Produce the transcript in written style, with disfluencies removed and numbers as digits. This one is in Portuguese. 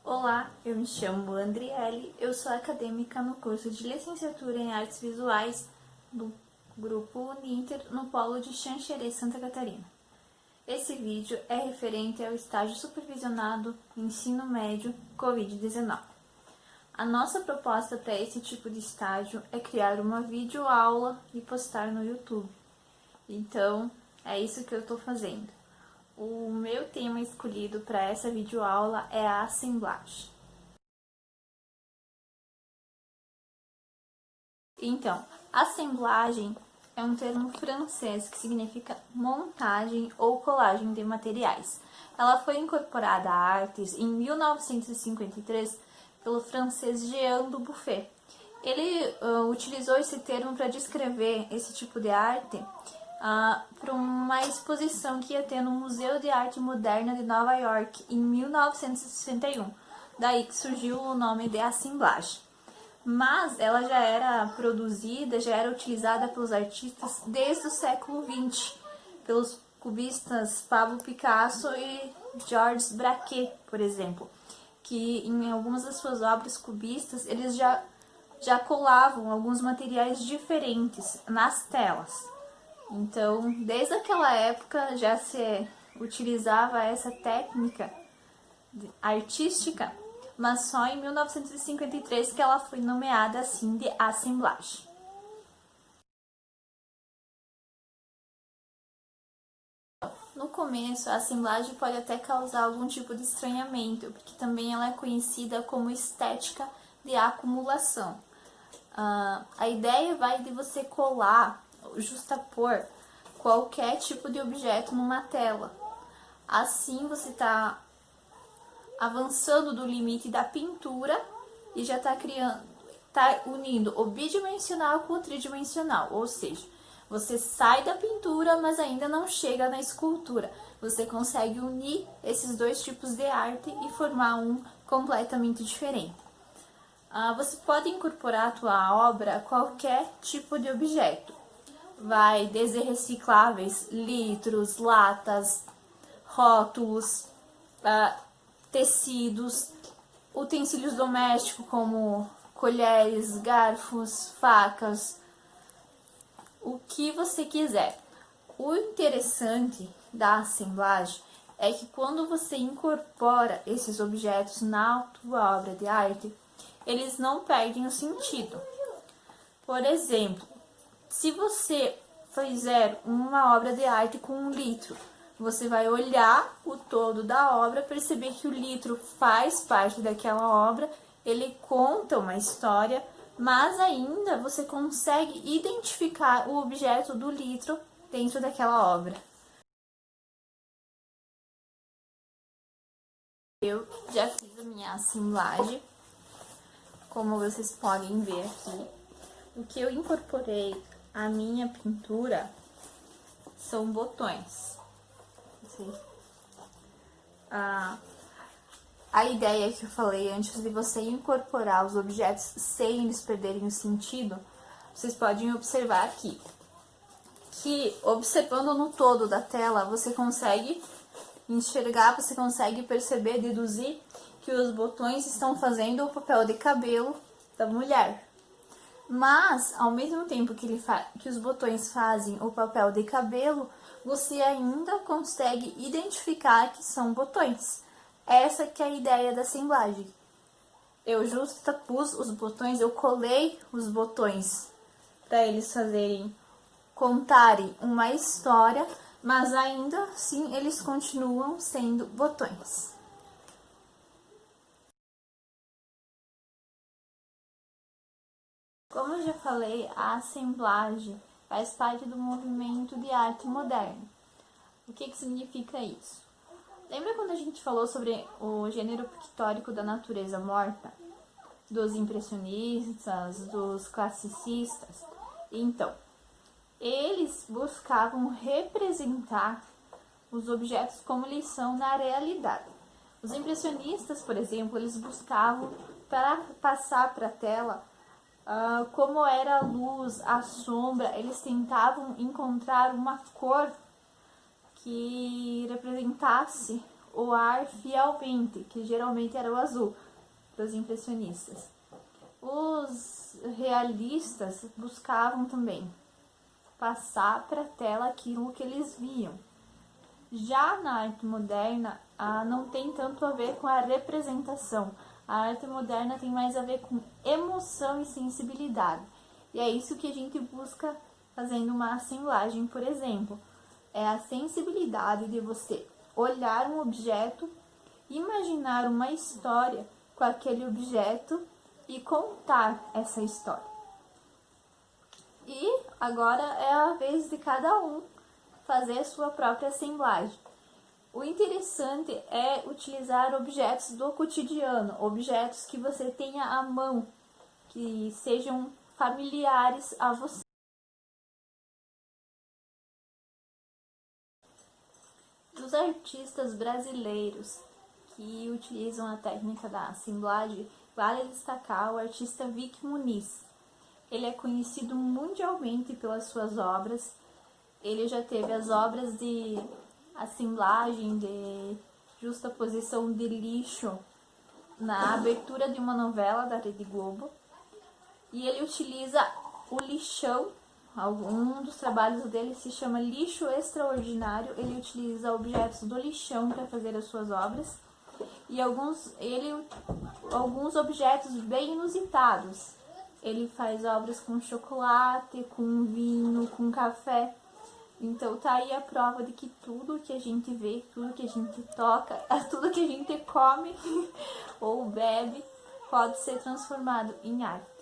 Olá, eu me chamo Andriele, eu sou acadêmica no curso de Licenciatura em Artes Visuais do Grupo Uninter no Polo de Xanxerê, Santa Catarina. Esse vídeo é referente ao estágio supervisionado Ensino Médio Covid-19. A nossa proposta para esse tipo de estágio é criar uma videoaula e postar no YouTube. Então, é isso que eu estou fazendo. O meu tema escolhido para essa videoaula é a assemblagem. Então, assemblagem é um termo francês que significa montagem ou colagem de materiais. Ela foi incorporada à artes em 1953 pelo francês Jean Dubuffet. Ele utilizou esse termo para descrever esse tipo de arte para uma exposição que ia ter no Museu de Arte Moderna de Nova York em 1961. Daí que surgiu o nome de assemblagem. Mas ela já era produzida, já era utilizada pelos artistas desde o século XX, pelos cubistas Pablo Picasso e Georges Braque, por exemplo, que em algumas das suas obras cubistas eles já colavam alguns materiais diferentes nas telas. Então, desde aquela época já se utilizava essa técnica artística, mas só em 1953 que ela foi nomeada assim de assemblagem. No começo, a assemblagem pode até causar algum tipo de estranhamento, porque também ela é conhecida como estética de acumulação. A ideia vai de você colar, justapor qualquer tipo de objeto numa tela. Assim você está avançando do limite da pintura e já está unindo o bidimensional com o tridimensional, ou seja, você sai da pintura, mas ainda não chega na escultura. Você consegue unir esses dois tipos de arte e formar um completamente diferente. Você pode incorporar à tua obra qualquer tipo de objeto. Vai desde recicláveis, litros, latas, rótulos, tecidos, utensílios domésticos como colheres, garfos, facas, o que você quiser. O interessante da assemblagem é que quando você incorpora esses objetos na tua obra de arte, eles não perdem o sentido. Por exemplo, se você fizer uma obra de arte com 1 litro, você vai olhar o todo da obra, perceber que o litro faz parte daquela obra, ele conta uma história, mas ainda você consegue identificar o objeto do litro dentro daquela obra. Eu já fiz a minha assemblagem, como vocês podem ver aqui. O que eu incorporei à minha pintura são botões. A ideia que eu falei antes de você incorporar os objetos sem eles perderem o sentido, vocês podem observar aqui, que observando no todo da tela, você consegue enxergar, você consegue perceber, deduzir que os botões estão fazendo o papel de cabelo da mulher. Mas, ao mesmo tempo que os botões fazem o papel de cabelo, você ainda consegue identificar que são botões. Essa que é a ideia da assemblagem. Eu justapus os botões, eu colei os botões para eles contarem uma história, mas ainda assim eles continuam sendo botões. Como eu já falei, a assemblagem faz parte do movimento de arte moderna. O que significa isso? Lembra quando a gente falou sobre o gênero pictórico da natureza morta? Dos impressionistas, dos classicistas? Então, eles buscavam representar os objetos como eles são na realidade. Os impressionistas, por exemplo, eles buscavam para passar para a tela como era a luz, a sombra, eles tentavam encontrar uma cor que representasse o ar fielmente, que geralmente era o azul, para os impressionistas. Os realistas buscavam também passar para a tela aquilo que eles viam. Já na arte moderna, não tem tanto a ver com a representação. A arte moderna tem mais a ver com emoção e sensibilidade. E é isso que a gente busca fazendo uma assemblagem, por exemplo. É a sensibilidade de você olhar um objeto, imaginar uma história com aquele objeto e contar essa história. E agora é a vez de cada um fazer a sua própria assemblagem. O interessante é utilizar objetos do cotidiano, objetos que você tenha à mão, que sejam familiares a você. Os artistas brasileiros que utilizam a técnica da assemblagem, vale destacar o artista Vic Muniz. Ele é conhecido mundialmente pelas suas obras. Ele já teve as obras de assemblagem, de justaposição de lixo na abertura de uma novela da Rede Globo. E ele utiliza o lixão. Um dos trabalhos dele se chama Lixo Extraordinário. Ele utiliza objetos do lixão para fazer as suas obras. E alguns objetos bem inusitados. Ele faz obras com chocolate, com vinho, com café. Então tá aí a prova de que tudo que a gente vê, tudo que a gente toca, tudo que a gente come ou bebe pode ser transformado em arte.